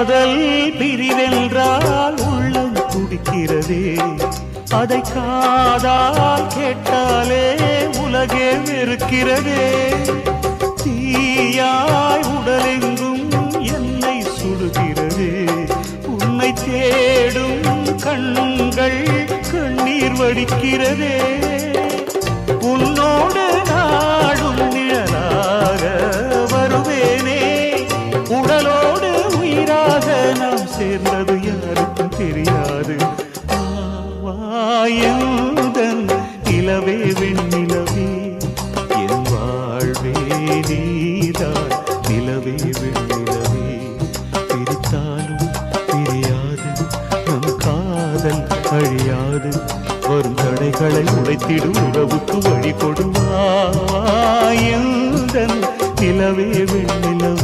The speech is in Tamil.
காதல் பிரிவென்றால் உள்ளம் துடிக்கிறதே, அதை காதால் கேட்டாலே உலகே வெறுக்கிறதே. தீயாய் உடலெங்கும் என்னை சுடுகிறதே, உன்னை தேடும் கண்கள் கண்ணீர் வடிக்கிறதே. உன்னோடு நாடும் நிழலாக வருவேனே, உடலோடு உயிராக நாம் சேர்ந்தது யாருக்கும் தெரியாது. வாயந்தன் நிலவே வெண்ணிலவே, என் வாழ்வே நீதான் நிலவே வெண்ணிலவே. பிரித்தாலும் பிரியாது நம் காதல் அழியாது, வரும் தடைகளை உடைத்திடும் உறவுக்கு வழி கொடுவாயந்தன் நிலவே வெண்ணிலவே.